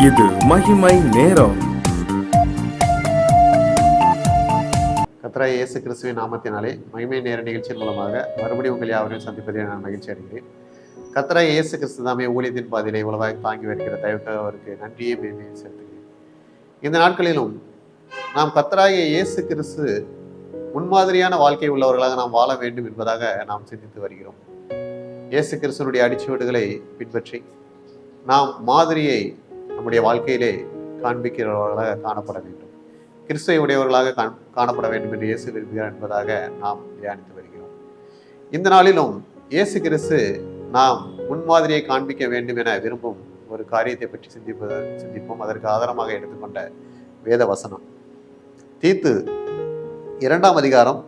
இது மகிமை நேரம். கர்த்தராகிய இயேசு கிறிஸ்துவின் நாமத்தினாலே மகிமை நேர நிகழ்ச்சியின் மூலமாக மறுபடியும் உங்கள் யாவரையும் சந்திப்பதில் நான் மகிழ்ச்சி அடைகிறேன். கர்த்தராகிய இயேசு கிறிஸ்து தாமே ஊழியத்தின் பாதையிலே உலகாக தாங்கி வருகிற தயவுக்காக அவருக்கு நன்றியை மேன்மையை செலுத்துகிறேன். இந்த நாட்களிலும் நாம் கர்த்தராகிய இயேசு கிறிஸ்து முன்மாதிரியான வாழ்க்கை உள்ளவர்களாக நாம் வாழ வேண்டும் என்பதாக நாம் சிந்தித்து வருகிறோம். இயேசு கிறிஸ்துவனுடைய அடிச்சுவடுகளை பின்பற்றி நாம் மாதிரியை நம்முடைய வாழ்க்கையிலே காண்பிக்கிறவர்களாக காணப்பட வேண்டும், கிறிஸ்துவை உடையவர்களாக காணப்பட வேண்டும் என்று இயேசு விரும்புகிறார் என்பதாக நாம் தியானித்து வருகிறோம். இந்த நாளிலும் இயேசு கிறிஸ்து நாம் முன்மாதிரியை காண்பிக்க வேண்டும் என விரும்பும் ஒரு காரியத்தை பற்றி சிந்திப்போம். அதற்கு ஆதாரமாக எடுத்துக்கொண்ட வேத வசனம் தீத்து 2ஆம் அதிகாரம்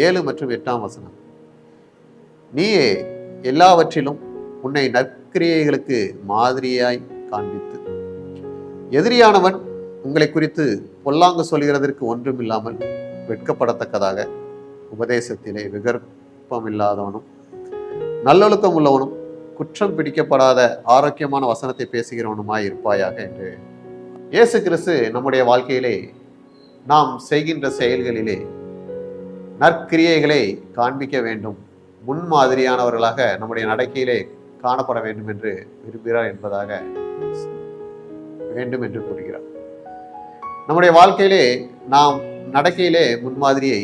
7 மற்றும் 8ஆம் வசனம். நீயே எல்லாவற்றிலும் உன்னை நற்கிரியைகளுக்கு மாதிரியாய் காண்பித்து எதிரியானவன் உங்களை குறித்து பொல்லாங்கு சொல்கிறதற்கு ஒன்றுமில்லாமல் வெட்கப்படத்தக்கதாக உபதேசத்திலே விகற்பம் இல்லாதவனும் நல்லொழுக்கம் உள்ளவனும் குற்றம் பிடிக்கப்படாத ஆரோக்கியமான வசனத்தை பேசுகிறவனுமாய் இருப்பாயாக என்று இயேசு கிறிஸ்து நம்முடைய வாழ்க்கையிலே நாம் செய்கின்ற செயல்களிலே நற்கிரியைகளை காண்பிக்க வேண்டும், முன்மாதிரியானவர்களாக நம்முடைய நடக்கையிலே காணப்பட வேண்டும் என்று விரும்புகிறார் என்பதாக வேண்டும் என்று கூறுகிறார். நம்முடைய வாழ்க்கையிலே நாம் நடக்கையிலே முன்மாதிரியை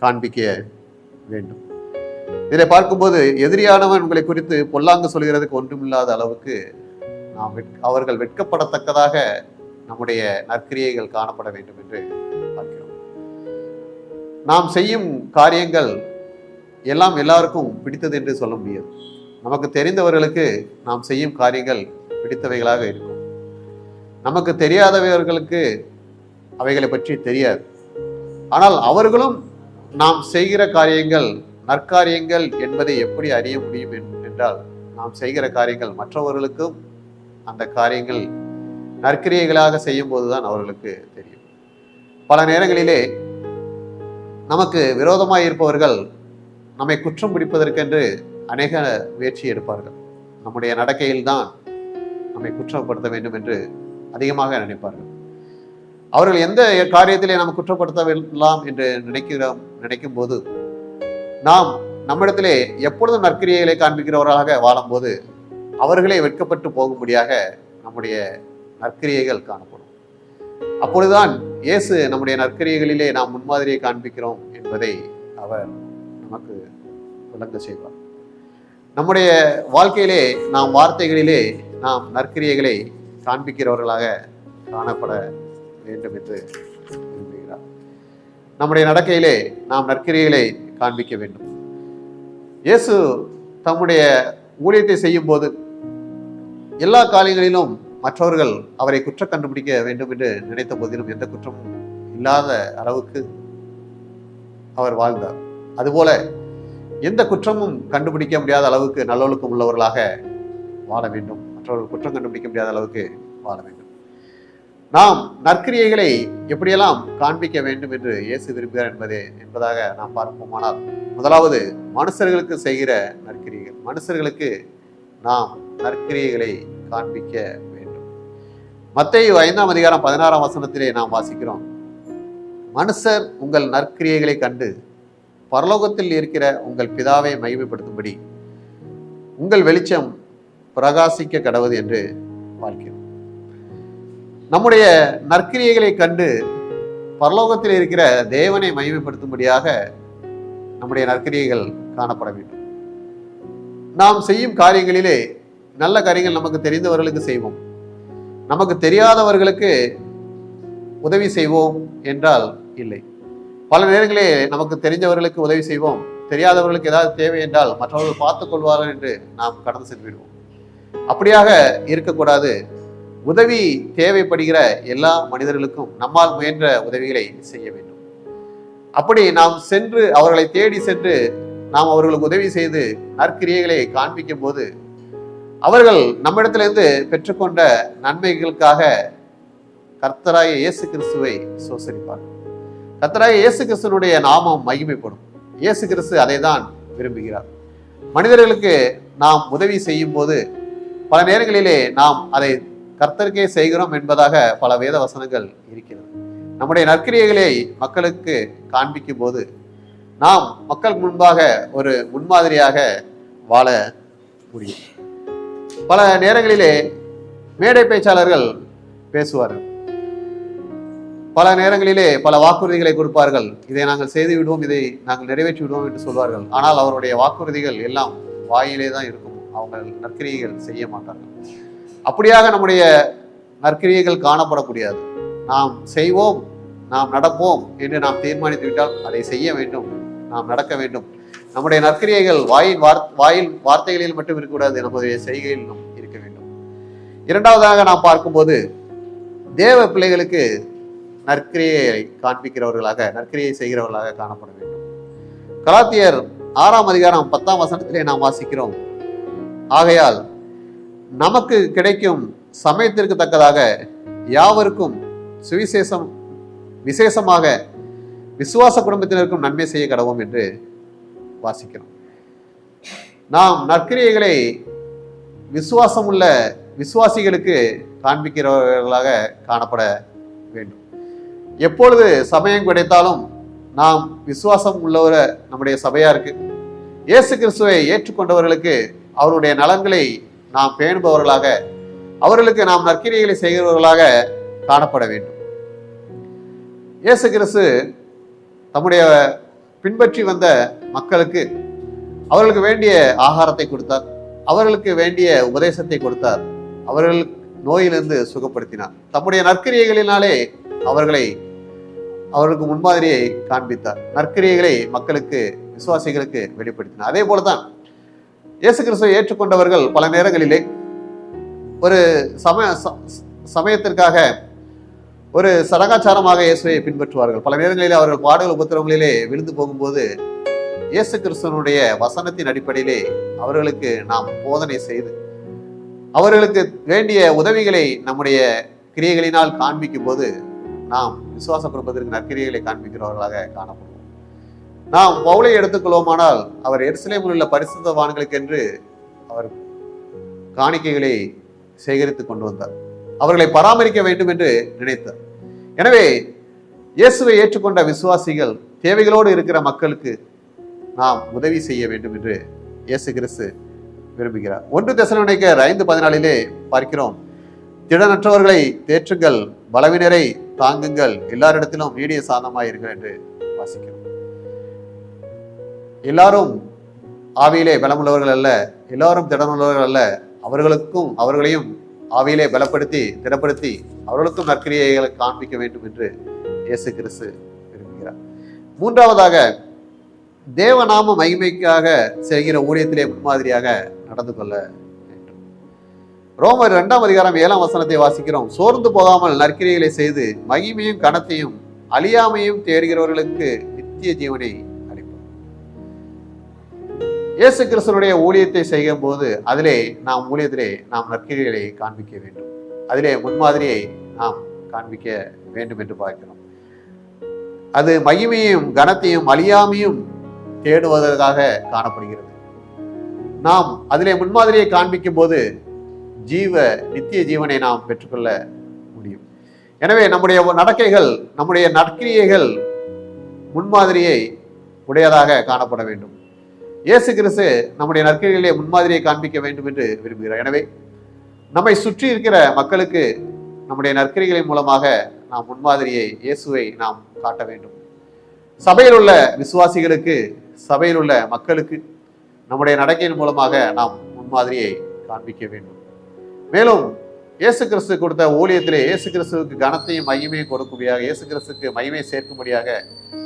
காண்பிக்க வேண்டும். இதை பார்க்கும்போது எதிரியானவன் உங்களை குறித்து பொல்லாங்கு சொல்கிறதுக்கு ஒன்றுமில்லாத அளவுக்கு அவர்கள் வெட்கப்படத்தக்கதாக நம்முடைய நற்கிரியைகள் காணப்பட வேண்டும் என்று பார்க்கிறோம். நாம் செய்யும் காரியங்கள் எல்லாம் எல்லாருக்கும் பிடித்தது என்று சொல்ல முடியாது. நமக்கு தெரிந்தவர்களுக்கு நாம் செய்யும் காரியங்கள் பிடித்தவைகளாக இருக்கும். நமக்கு தெரியாதவர்களுக்கு அவைகளை பற்றி தெரியாது. ஆனால் அவர்களும் நாம் செய்கிற காரியங்கள் நற்காரியங்கள் என்பதை எப்படி அறிய முடியும் என்றால், நாம் செய்கிற காரியங்கள் மற்றவர்களுக்கும் அந்த காரியங்கள் நற்கிரியைகளாக செய்யும் போதுதான் அவர்களுக்கு தெரியும். பல நேரங்களிலே நமக்கு விரோதமாக இருப்பவர்கள் நம்மை குற்றம் பிடிப்பதற்கென்று அநேக முயற்சி எடுப்பார்கள். நம்முடைய நடக்கையில்தான் நம்மை குற்றப்படுத்த வேண்டும் என்று அதிகமாக நினைப்பார்கள். அவர்கள் எந்த காரியத்திலே நாம் குற்றப்படுத்தலாம் என்று நினைக்கும் போது நாம் நம்மிடத்திலே எப்பொழுதும் நற்கிரியைகளை காண்பிக்கிறவர்களாக வாழும்போது அவர்களே வெட்கப்பட்டு போகும்படியாக நம்முடைய நற்கிரியைகள் காணப்படும். அப்பொழுதுதான் இயேசு நம்முடைய நற்கிரியைகளிலே நாம் முன்மாதிரியை காண்பிக்கிறோம் என்பதை அவர் நமக்கு விளங்க செய்வார். நம்முடைய வாழ்க்கையிலே நாம் வார்த்தைகளிலே நாம் நற்கிரியைகளை காண்பிக்கிறவர்களாக காணப்பட வேண்டும் என்று விரும்புகிறார். நம்முடைய நடக்கையிலே நாம் நற்கிரியைகளை காண்பிக்க வேண்டும். இயேசு தம்முடைய ஊழியத்தை செய்யும் போது எல்லா காரியங்களிலும் மற்றவர்கள் அவரை குற்றம் கண்டுபிடிக்க வேண்டும் என்று நினைத்த போதிலும் எந்த குற்றமும் இல்லாத அளவுக்கு அவர் வாழ்ந்தார். அதுபோல எந்த குற்றமும் கண்டுபிடிக்க முடியாத அளவுக்கு நல்லொழுக்கம் உள்ளவர்களாக வாழ வேண்டும், மற்றவர்கள் குற்றம் கண்டுபிடிக்க முடியாத அளவுக்கு வாழ வேண்டும். நாம் நற்கிரியைகளை எப்படியெல்லாம் காண்பிக்க வேண்டும் என்று இயேசு விரும்புகிறார் என்பதாக நாம் பார்ப்போமானால், முதலாவது மனுஷர்களுக்கு செய்கிற நற்கிரியைகள். மனுஷர்களுக்கு நாம் நற்கிரியைகளை காண்பிக்க வேண்டும். மத்தேயு 5ஆம் அதிகாரம் 16ஆம் வசனத்திலே நாம் வாசிக்கிறோம், மனுஷர் உங்கள் நற்கிரியைகளை கண்டு பரலோகத்தில் இருக்கிற உங்கள் பிதாவை மகிமைப்படுத்தும்படி உங்கள் வெளிச்சம் பிரகாசிக்க கடவுது என்று பார்க்கிறோம். நம்முடைய நற்கிரியைகளை கண்டு பரலோகத்தில் இருக்கிற தேவனை மகிமைப்படுத்தும்படியாக நம்முடைய நற்கிரியைகள் காணப்பட வேண்டும். நாம் செய்யும் காரியங்களிலே நல்ல காரியங்கள் நமக்கு தெரிந்தவர்களுக்கு செய்வோம், நமக்கு தெரியாதவர்களுக்கு உதவி செய்வோம் என்றால் இல்லை. பல நேரங்களே நமக்கு தெரிஞ்சவர்களுக்கு உதவி செய்வோம், தெரியாதவர்களுக்கு ஏதாவது தேவை என்றால் மற்றவர்கள் பார்த்துக் கொள்வார்கள் என்று நாம் கடந்து சென்றுவிடுவோம். அப்படியாக இருக்கக்கூடாது. உதவி தேவைப்படுகிற எல்லா மனிதர்களுக்கும் நம்மால் முயன்ற உதவிகளை செய்ய வேண்டும். அப்படி நாம் சென்று அவர்களை தேடி சென்று நாம் அவர்களுக்கு உதவி செய்து நற்கிரியைகளை காண்பிக்கும் போது அவர்கள் நம்மிடத்திலிருந்து பெற்றுக்கொண்ட நன்மைகளுக்காக கர்த்தராகிய இயேசு கிறிஸ்துவை சோசரிப்பார்கள். கர்த்தராகிய இயேசு கிறிஸ்துவனுடைய நாமம் மகிமைப்படும். இயேசு கிறிஸ்து அதை தான் விரும்புகிறார். மனிதர்களுக்கு நாம் உதவி செய்யும் போது பல நேரங்களிலே நாம் அதை கர்த்தருக்கே செய்கிறோம் என்பதாக பல வேத வசனங்கள் இருக்கிறது. நம்முடைய நற்கிரியைகளை மக்களுக்கு காண்பிக்கும் போது நாம் மக்கள் முன்பாக ஒரு முன்மாதிரியாக வாழ முடியும். பல நேரங்களிலே மேடை பேச்சாளர்கள் பேசுவார்கள், பல நேரங்களிலே பல வாக்குறுதிகளை கொடுப்பார்கள். இதை நாங்கள் செய்து விடுவோம், இதை நாங்கள் நிறைவேற்றி விடுவோம் என்று சொல்வார்கள். ஆனால் அவருடைய வாக்குறுதிகள் எல்லாம் வாயிலே தான் இருக்கும், அவங்க நற்கிரியைகள் செய்ய மாட்டார்கள். அப்படியாக நம்முடைய நற்கிரியைகள் காணப்படக்கூடியது. நாம் செய்வோம், நாம் நடப்போம் என்று நாம் தீர்மானித்து விட்டால் அதை செய்ய வேண்டும், நாம் நடக்க வேண்டும். நம்முடைய நற்கிரியைகள் வாயில் வார்த்தைகளில் மட்டும் இருக்கக்கூடாது, நம்முடைய செய்கையிலும் இருக்க வேண்டும். இரண்டாவதாக நாம் பார்க்கும்போது தேவ பிள்ளைகளுக்கு நற்கிரியை காண்பிக்கிறவர்களாக, நற்கிரியை செய்கிறவர்களாக காணப்பட வேண்டும். கலாத்தியர் 6ஆம் அதிகாரம் 10ஆம் வசனத்திலே நாம் வாசிக்கிறோம், ஆகையால் நமக்கு கிடைக்கும் சமயத்திற்கு தக்கதாக யாவருக்கும் சுவிசேஷம், விசேஷமாக விசுவாச குடும்பத்தினருக்கும் நன்மை செய்ய கடவோம் என்று வாசிக்கிறோம். நாம் நற்கிரியைகளை விசுவாசம் உள்ள விசுவாசிகளுக்கு காண்பிக்கிறவர்களாக காணப்பட வேண்டும். எப்பொழுது சமயம் கிடைத்தாலும் நாம் விசுவாசம் உள்ளவர நம்முடைய சபையாருக்கு, இயேசு கிறிஸ்துவை ஏற்றுக்கொண்டவர்களுக்கு அவருடைய நலன்களை நாம் பேணுபவர்களாக, அவர்களுக்கு நாம் நற்கிரியைகளை செய்கிறவர்களாக காணப்பட வேண்டும். இயேசு கிறிஸ்து தம்முடைய பின்பற்றி வந்த மக்களுக்கு அவர்களுக்கு வேண்டிய ஆகாரத்தை கொடுத்தார், அவர்களுக்கு வேண்டிய உபதேசத்தை கொடுத்தார், அவர்கள் நோயிலிருந்து சுகப்படுத்தினார். தம்முடைய நற்கிரியைகளினாலே அவர்களுக்கு முன்மாதிரியை காண்பித்தார், நற்கிரியைகளை மக்களுக்கு, விசுவாசிகளுக்கு வெளிப்படுத்தினார். அதே போலதான் இயேசு கிறிஸ்துவை ஏற்றுக்கொண்டவர்கள் பல நேரங்களிலே ஒரு சமயத்திற்காக ஒரு சடங்காச்சாரமாக இயேசுவை பின்பற்றுவார்கள். பல நேரங்களிலே அவர்கள் பாடுகள் உபத்திரவங்களிலே விழுந்து போகும்போது இயேசு கிறிஸ்துவனுடைய வசனத்தின் அடிப்படையிலே அவர்களுக்கு நாம் போதனை செய்து அவர்களுக்கு வேண்டிய உதவிகளை நம்முடைய கிரியைகளினால் காண்பிக்கும் போது நாம் விசுவாச குடும்பத்திற்கு நற்கிரியைகளை காண்பிக்கிறவர்களாக காணப்படுவோம். நாம் பவுலை எடுத்துக்கொள்வோமானால் அவர் எருசலேமில் உள்ள பரிசுத்தவான்களுக்கு என்று அவர் காணிக்கைகளை சேகரித்து கொண்டு வந்தார், அவர்களை பராமரிக்க வேண்டும் என்று நினைத்தார். எனவே இயேசுவை ஏற்றுக்கொண்ட விசுவாசிகள் தேவைகளோடு இருக்கிற மக்களுக்கு நாம் உதவி செய்ய வேண்டும் என்று இயேசு கிறிஸ்து விரும்புகிறார். 1 தெசலோனிக்கர் 5:14 பார்க்கிறோம், திடனற்றவர்களை தேற்றுங்கள், பலவினரை தாங்குங்கள், எல்லாரிடத்திலும் நீடிய சாந்தமாய் இருங்கள் என்று வாசிக்கிறோம். எல்லாரும் ஆவியிலே பலமுள்ளவர்கள் அல்ல, எல்லாரும் திடனுள்ளவர்கள் அல்ல, அவர்களையும் ஆவியிலே பலப்படுத்தி திடப்படுத்தி அவர்களுக்கும் நற்கிரியைகளை காண்பிக்க வேண்டும் என்று இயேசு கிறிஸ்து விரும்புகிறார். மூன்றாவதாக தேவநாம மகிமைக்காக செய்கிற ஊழியத்திலே முன்மாதிரியாக நடந்து கொள்ள வேண்டும். ரோமர் 2ஆம் அதிகாரம் 7ஆம் வசனத்தை வாசிக்கிறோம், சோர்ந்து போகாமல் நற்கிரியைகளை செய்து மகிமையும் கனத்தையும் அழியாமையும் தேடுகிறவர்களுக்கு நித்திய ஜீவனை அளிப்பார். இயேசு கிறிஸ்துவனுடைய ஊழியத்தை செய்யும் போது ஊழியத்திலே நாம் நற்கிரியைகளை காண்பிக்க வேண்டும், அதிலே முன்மாதிரியை நாம் காண்பிக்க வேண்டும் என்று பார்க்கிறோம். அது மகிமையும் கனத்தையும் அழியாமையும் தேடுவதற்காக காணப்படுகிறது. நாம் அதிலே முன்மாதிரியை காண்பிக்கும் போது நித்திய ஜீவனை நாம் பெற்றுக்கொள்ள முடியும். எனவே நம்முடைய நடக்கைகள், நம்முடைய நற்கிரியைகள் முன்மாதிரியை உடையதாக காணப்பட வேண்டும். இயேசு கிறிஸ்து நம்முடைய நற்கிரியைகளை முன்மாதிரியை காண்பிக்க வேண்டும் என்று விரும்புகிறார். எனவே நம்மை சுற்றி இருக்கிற மக்களுக்கு நம்முடைய நற்கிரியைகளின் மூலமாக நாம் முன்மாதிரியை, இயேசுவை நாம் காட்ட வேண்டும். சபையில் உள்ள விசுவாசிகளுக்கு, சபையில் உள்ள மக்களுக்கு நம்முடைய நடக்கையின் மூலமாக நாம் முன்மாதிரியை காண்பிக்க வேண்டும். மேலும் இயேசு கிறிஸ்து கொடுத்த ஊழியத்திலே இயேசு கிறிஸ்துவுக்கு கனத்தையும் மகிமையும் கொடுக்கும்படியாக, இயேசு கிறிஸ்துக்கு மகிமையை சேர்க்கும்படியாக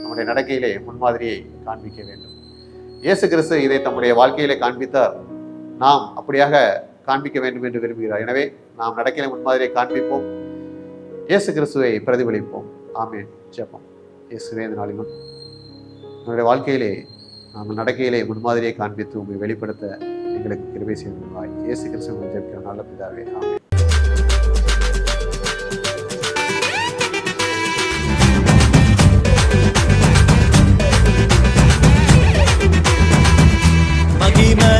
நம்முடைய நடக்கையிலே முன்மாதிரியை காண்பிக்க வேண்டும். இயேசு கிறிஸ்து இதை தம்முடைய வாழ்க்கையிலே காண்பித்தார், நாம் அப்படியாக காண்பிக்க வேண்டும் என்று விரும்புகிறார். எனவே நாம் நடக்கையிலே முன்மாதிரியை காண்பிப்போம், இயேசு கிறிஸ்துவை பிரதிபலிப்போம். ஆமென். ஜெபம். இயேசுவே, இந்த நாளிலும் நம்முடைய வாழ்க்கையிலே நாங்கள் நடக்கையிலே முன்மாதிரியை காண்பித்து உங்களை வெளிப்படுத்த எங்களுக்கு கிருபை செய்வாய். இயேசு கிறிஸ்துவின் ஜெபிக்கிற நல்ல பிதாவே, ஆமென். மகிமை